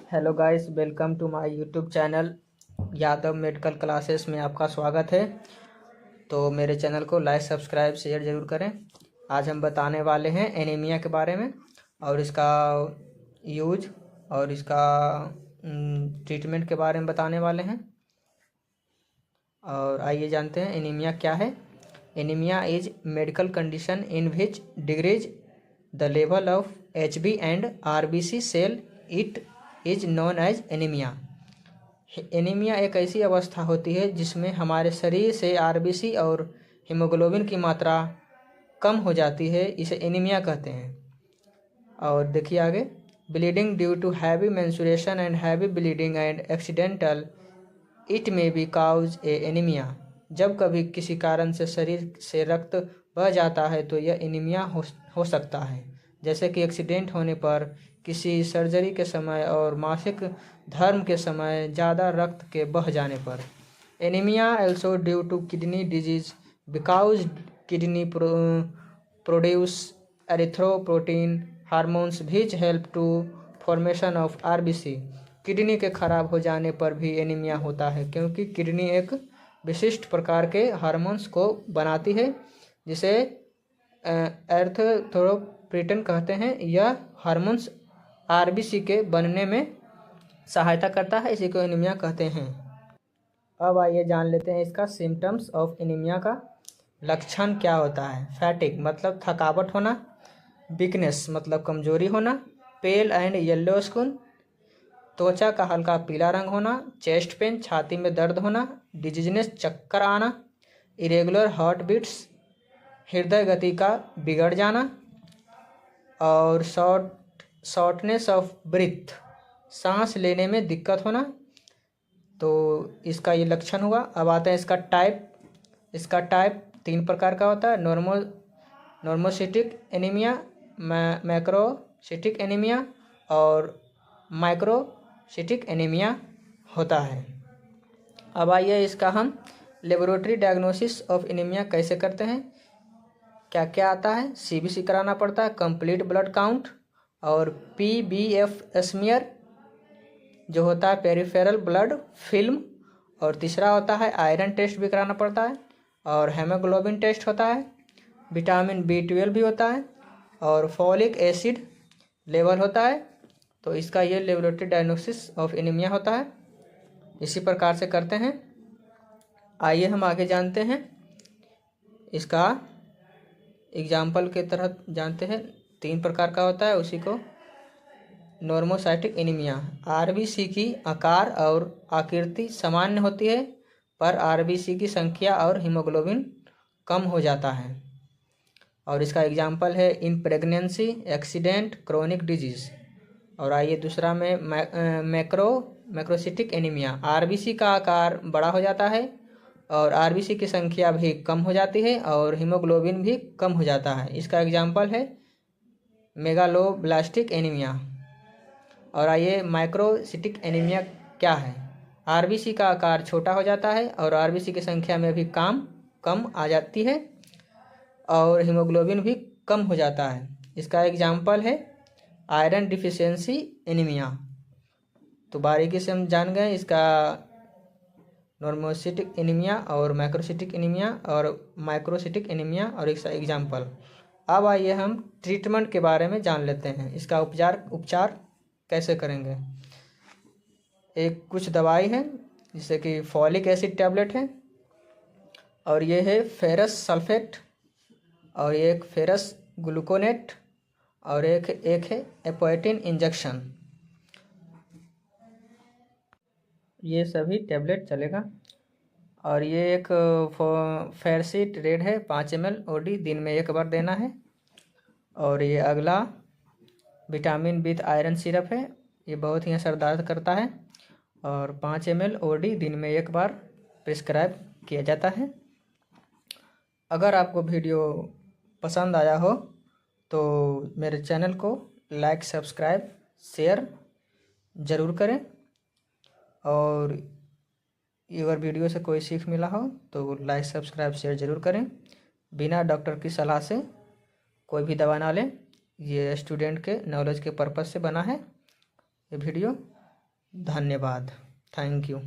Hello guys, welcome to my YouTube channel Yadav medical classes में आपका स्वागत है। तो मेरे चैनल को लाइक सब्सक्राइब शेयर ज़रूर करें। आज हम बताने वाले हैं एनीमिया के बारे में और इसका यूज और इसका ट्रीटमेंट के बारे में बताने वाले हैं। और आइए जानते हैं एनीमिया क्या है। Anaemia is medical condition in which decrease the level of HB and RBC cell it is known as anaemia. Anaemia एक ऐसी अवस्था होती है जिसमें हमारे शरीर से RBC और हीमोग्लोबिन की मात्रा कम हो जाती है, इसे एनीमिया कहते हैं। और देखिए आगे, bleeding due to heavy menstruation and heavy bleeding and accidental it may be cause a anaemia. जब कभी किसी कारण से शरीर से रक्त बह जाता है तो यह एनीमिया हो सकता है, जैसे कि एक्सीडेंट होने पर, किसी सर्जरी के समय और मासिक धर्म के समय ज़्यादा रक्त के बह जाने पर। Anaemia also due to kidney disease because kidney produce erythropoietin hormones which help to formation of RBC। Kidney के खराब हो जाने पर भी एनीमिया होता है, क्योंकि किडनी एक विशिष्ट प्रकार के हार्मोन्स को बनाती है जिसे एरिथ्रोपोइटिन कहते हैं। यह हार्मोन्स RBC के बनने में सहायता करता है, इसी को एनीमिया कहते हैं। अब आइए जान लेते हैं इसका सिम्टम्स ऑफ एनीमिया का लक्षण क्या होता है। फैटिग मतलब थकावट होना, वीकनेस मतलब कमजोरी होना, पेल एंड येलो स्किन त्वचा का हल्का पीला रंग होना, चेस्ट पेन छाती में दर्द होना, डिजीजनेस चक्कर आना, इरेगुलर हार्ट बीट्स हृदय गति का बिगड़ जाना, और शॉर्टनेस ऑफ ब्रीथ सांस लेने में दिक्कत होना। तो इसका ये लक्षण हुआ। अब आते हैं इसका टाइप। इसका टाइप 3 प्रकार का होता है। नॉर्मोसिटिक एनीमिया, मैक्रोसिटिक एनीमिया और माइक्रोसिटिक एनीमिया होता है। अब आइए इसका हम लेबोरेटरी डायग्नोसिस ऑफ एनीमिया कैसे करते हैं, क्या क्या आता है। CBC कराना पड़ता है, कंप्लीट ब्लड काउंट, और PBF स्मीयर जो होता है पेरिफेरल ब्लड फिल्म, और तीसरा होता है आयरन टेस्ट भी कराना पड़ता है, और हेमोग्लोबिन टेस्ट होता है, विटामिन B12 भी होता है, और फॉलिक एसिड लेवल होता है। तो इसका ये लेबोरेटरी डायग्नोसिस ऑफ एनीमिया होता है, इसी प्रकार से करते हैं। आइए हम आगे जानते हैं इसका एग्जाम्पल के तरह जानते हैं। 3 प्रकार का होता है, उसी को नॉर्मोसाइटिक एनीमिया। RBC की आकार और आकृति सामान्य होती है, पर RBC की संख्या और हीमोग्लोबिन कम हो जाता है। और इसका एग्जाम्पल है in pregnancy, accident, chronic disease. और आइए दूसरा में मैक्रोसिटिक एनीमिया। RBC का आकार बड़ा हो जाता है और RBC की संख्या भी कम हो जाती है और हीमोग्लोबिन भी कम हो जाता है। इसका एग्जाम्पल है मेगालोब्लास्टिक एनीमिया। और आइए माइक्रोसिटिक एनीमिया क्या है। RBC का आकार छोटा हो जाता है और RBC की संख्या में भी कम आ जाती है और हीमोग्लोबिन भी कम हो जाता है। इसका एग्जाम्पल है आयरन डिफिशियंसी एनीमिया। तो बारीकी से हम जान गए इसका नॉर्मोसिटिक एनीमिया और मैक्रोसिटिक एनीमिया और माइक्रोसिटिक एनीमिया और इसका एग्जाम्पल। अब आइए हम ट्रीटमेंट के बारे में जान लेते हैं, इसका उपचार कैसे करेंगे। कुछ दवाई है, जैसे कि फॉलिक एसिड टैबलेट है, और ये है फेरस सल्फेट, और एक फेरस ग्लूकोनेट, और एक है एपोएटिन इंजेक्शन। ये सभी टैबलेट चलेगा। और ये एक फेरसिट रेड है, 5 ml OD दिन में 1 बार देना है। और ये अगला विटामिन विद आयरन सिरप है, ये बहुत ही असर दर्द करता है और 5 ml OD दिन में 1 बार प्रिस्क्राइब किया जाता है। अगर आपको वीडियो पसंद आया हो तो मेरे चैनल को लाइक सब्सक्राइब शेयर ज़रूर करें, और अगर वीडियो से कोई सीख मिला हो तो लाइक सब्सक्राइब शेयर ज़रूर करें। बिना डॉक्टर की सलाह से कोई भी दवा ना लें, ये स्टूडेंट के नॉलेज के पर्पज़ से बना है ये वीडियो। धन्यवाद। Thank you.